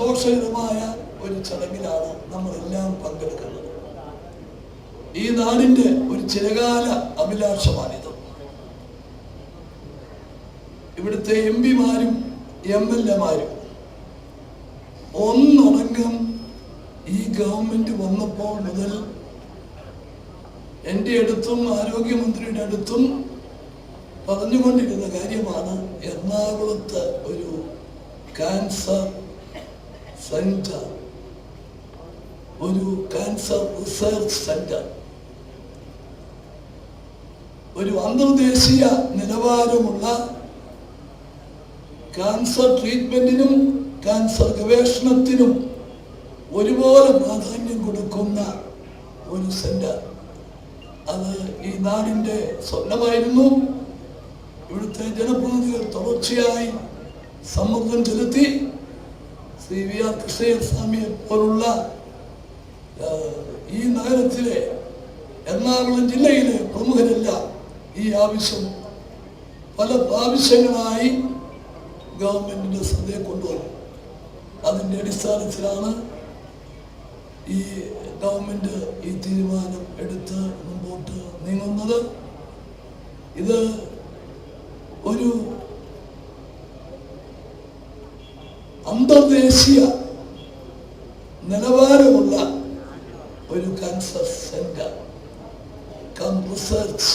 ആഘോഷകരമായ ഒരു ചടങ്ങിലാണ് നമ്മളെല്ലാം പങ്കെടുക്കുന്നത്. ഈ നാടിന്റെ ഒരു ചിരകാല അഭിലാഷമാണിത്. ഇവിടുത്തെ MP-മാരും MLA-മാരും ഒന്നടങ്കം ഈ ഗവൺമെന്റ് വന്നപ്പോൾ മുതൽ എൻ്റെ അടുത്തും ആരോഗ്യമന്ത്രിയുടെ അടുത്തും പറഞ്ഞുകൊണ്ടിരുന്ന കാര്യമാണ് എറണാകുളത്ത് ഒരു ക്യാൻസർ സെന്റർ, ഒരു ക്യാൻസർ റിസർച്ച് സെന്റർ, ഒരു അന്തർദേശീയ നിലവാരമുള്ള ക്യാൻസർ ട്രീറ്റ്മെന്റിനും ക്യാൻസർ ഗവേഷണത്തിനും ഒരുപോലെ പ്രാധാന്യം കൊടുക്കുന്ന ഒരു സെന്റർ. അത് ഈ നാടിന്റെ സ്വപ്നമായിരുന്നു. ഇവിടുത്തെ ജനപ്രതിനിധികൾ തുടർച്ചയായി സമ്മർദ്ദം ചെലുത്തി ശ്രീ VR കൃഷ്ണയ്യസ്വാമിയെ പോലുള്ള ഈ നഗരത്തിലെ എറണാകുളം ജില്ലയിലെ പ്രമുഖരെല്ലാം ഈ ആവശ്യം പല പ്രാവശ്യങ്ങളായി ഗവൺമെന്റിന്റെ ശ്രദ്ധയെ കൊണ്ടുവന്നു. അതിന്റെ അടിസ്ഥാനത്തിലാണ് ഈ ഗവൺമെന്റ് ഈ തീരുമാനം എടുത്ത് മുമ്പോട്ട് നീങ്ങുന്നത്. ഇത് ഒരു അന്തർദേശീയ നിലവാരമുള്ള ഒരു cancer centre cum research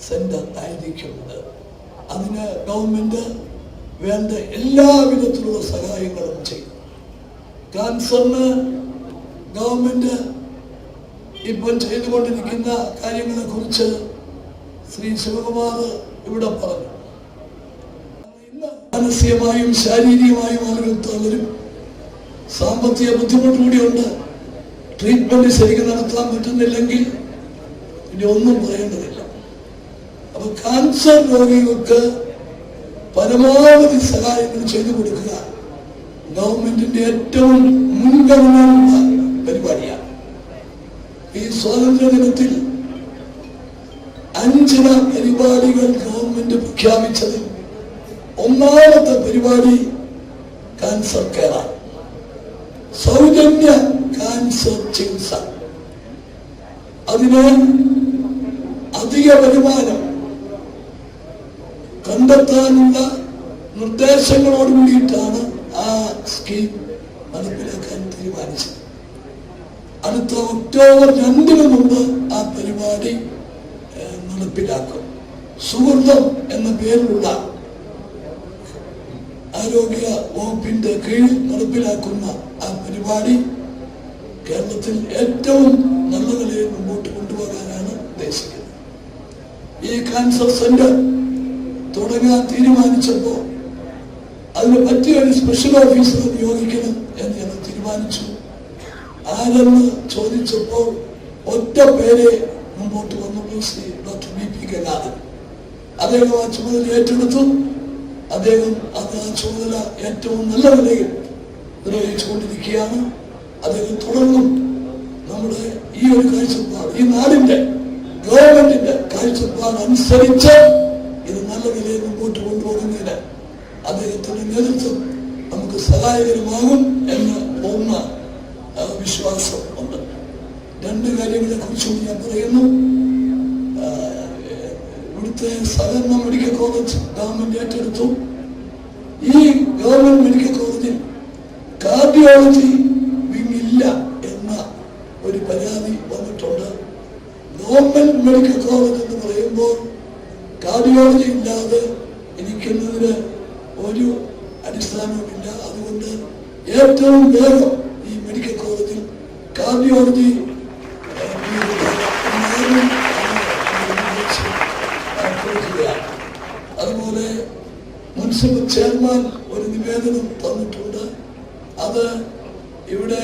centre ആയിരിക്കും. അതിന് ഗവൺമെന്റ് വേണ്ട എല്ലാവിധത്തിലുള്ള സഹായങ്ങളും ചെയ്യും. ക്യാൻസറിന് ഗവൺമെന്റ് ഇപ്പം ചെയ്തുകൊണ്ടിരിക്കുന്ന കാര്യങ്ങളെ കുറിച്ച് ശ്രീ ശിവകുമാർ ഇവിടെ പറഞ്ഞു. മാനസികമായും ശാരീരികമായും ആളുകൾ തളരും. സാമ്പത്തിക ബുദ്ധിമുട്ട് കൂടിയുണ്ട്. ട്രീറ്റ്മെന്റ് ശരിക്കും നടത്താൻ പറ്റുന്നില്ലെങ്കിൽ ഇനി ഒന്നും പറയേണ്ടതില്ല. അപ്പൊ ക്യാൻസർ രോഗികൾക്ക് പരമാവധി സഹായങ്ങൾ ചെയ്തു കൊടുക്കുക ഗവൺമെന്റിന്റെ ഏറ്റവും മുൻഗണനയുള്ള പരിപാടിയാണ്. ഈ സ്വാതന്ത്ര്യ ദിനത്തിൽ 5 പരിപാടികൾ ഗവൺമെന്റ് പ്രഖ്യാപിച്ചതിൽ ഒന്നാമത്തെ പരിപാടി ക്യാൻസർ കെയറാണ്. സൗജന്യ ക്യാൻസർ ചികിത്സ. അതിന് അധിക വരുമാനം കണ്ടെത്താനുള്ള നിർദ്ദേശങ്ങളോട് കൂടിയിട്ടാണ് ആ സ്കീം നടപ്പിലാക്കാൻ തീരുമാനിച്ചത്. അടുത്ത ഒക്ടോബർ 2 മുമ്പ് ആ പരിപാടി നടപ്പിലാക്കും. സുഹൃതം എന്ന പേരിലുള്ള ആരോഗ്യ വകുപ്പിന്റെ കീഴിൽ നടപ്പിലാക്കുന്ന ആ പരിപാടി കേരളത്തിൽ ഏറ്റവും നല്ല നിലയിൽ മുമ്പോട്ട് കൊണ്ടുപോകാനാണ് ഉദ്ദേശിക്കുന്നത്. ഈ ക്യാൻസർ സെന്റർ തുടങ്ങാൻ തീരുമാനിച്ചപ്പോൾ അതിന് പറ്റിയൊരു സ്പെഷ്യൽ ഓഫീസറെ നിയോഗിക്കണം എന്ന് ഞങ്ങൾ തീരുമാനിച്ചു. ആരെന്ന് ചോദിച്ചപ്പോൾ ഒറ്റ പേരെ മുമ്പോട്ട് വന്നുള്ളൂ, ശ്രീ ഡോക്ടർ BP ഗംഗാധരൻ. അദ്ദേഹം ആ ചുമതല ഏറ്റെടുത്തു. അദ്ദേഹം അത് ആ ചുമതല ഏറ്റവും നല്ല നിലയിൽ നിർവഹിച്ചുകൊണ്ടിരിക്കുകയാണ്. അദ്ദേഹം തുടർന്നും നമ്മുടെ ഈ ഒരു കാഴ്ചപ്പാട്, ഈ നാടിന്റെ ഗവൺമെന്റിന്റെ കാഴ്ചപ്പാട് അനുസരിച്ച് ഇത് നല്ല നിലയിൽ മുമ്പോട്ട് കൊണ്ടുപോകുന്നതിന് അദ്ദേഹത്തിന്റെ നേതൃത്വം നമുക്ക് സഹായകരമാകും എന്ന് പൂർണ്ണ വിശ്വാസം ഉണ്ട്. 2 കാര്യങ്ങളെ കുറിച്ചും ഞാൻ പറയുന്നു. ഇവിടുത്തെ സഹകരണ മെഡിക്കൽ കോളേജ് ഗവൺമെന്റ് ഏറ്റെടുത്തു. ഈ ഗവൺമെന്റ് മെഡിക്കൽ കോളേജിൽ കാർഡിയോളജി വിങ് ഇല്ല എന്ന ഒരു പരാതി വന്നിട്ടുണ്ട്. ഗവൺമെന്റ് മെഡിക്കൽ കോളേജ് എന്ന് പറയുമ്പോൾ കാർഡിയോളജി ഇല്ലാതെ ഇരിക്കുന്നതിന് ഒരു അടിസ്ഥാനവുമില്ല. അതുകൊണ്ട് ഏറ്റവും വേഗം ഈ മെഡിക്കൽ കോളേജിൽ കാർഡിയോളജി അതുപോലെ മുനിസിപ്പൽ ചെയർമാൻ ഒരു നിവേദനം തന്നിട്ടുണ്ട്. അത് ഇവിടെ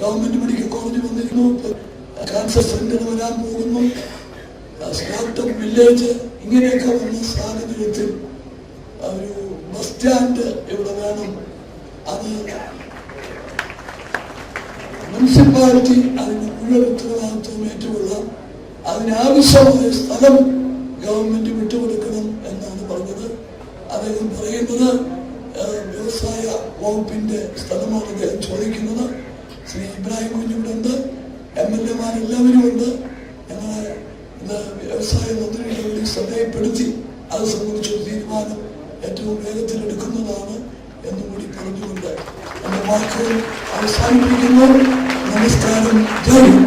ഗവൺമെന്റ് മെഡിക്കൽ കോളേജ് വന്നിരുന്നു, ക്യാൻസർ സെന്റർ വരാൻ പോകുന്നു, സ്റ്റാർട്ടപ്പ് വില്ലേജ് ഇങ്ങനെയൊക്കെ വന്ന സാഹചര്യത്തിൽ ഒരു ബസ് സ്റ്റാൻഡ് ഇവിടെ വേണം. അത് മുനിസിപ്പാലിറ്റി അതിന് മുഴുവൻ ഉത്തരവാദിത്വം ഏറ്റുകൊള്ളാം. അതിനാവശ്യമായ സ്ഥലം ഗവൺമെന്റ് വിട്ടുകൊടുക്കണം എന്നാണ് പറഞ്ഞത്. അദ്ദേഹം പറയുന്നത് വ്യവസായ വകുപ്പിന്റെ സ്ഥലമാണ് അദ്ദേഹം ചോദിക്കുന്നത്. ശ്രീ ഇബ്രാഹിം കുഞ്ഞിവിടെ ഉണ്ട്, MLA-മാരെല്ലാവരും ഉണ്ട്. ഞങ്ങളെ ഇന്ന് വ്യവസായ മന്ത്രിയുടെ കൂടി ശ്രദ്ധയപ്പെടുത്തി അത് സംബന്ധിച്ചൊരു തീരുമാനം ഏറ്റവും വേഗത്തിൽ എടുക്കുന്നതാണ് എന്നുകൂടി പറഞ്ഞുകൊണ്ട് എന്റെ വാക്കുകൾ അവസാനിപ്പിക്കുന്നു. നമസ്കാരം. ജയ്.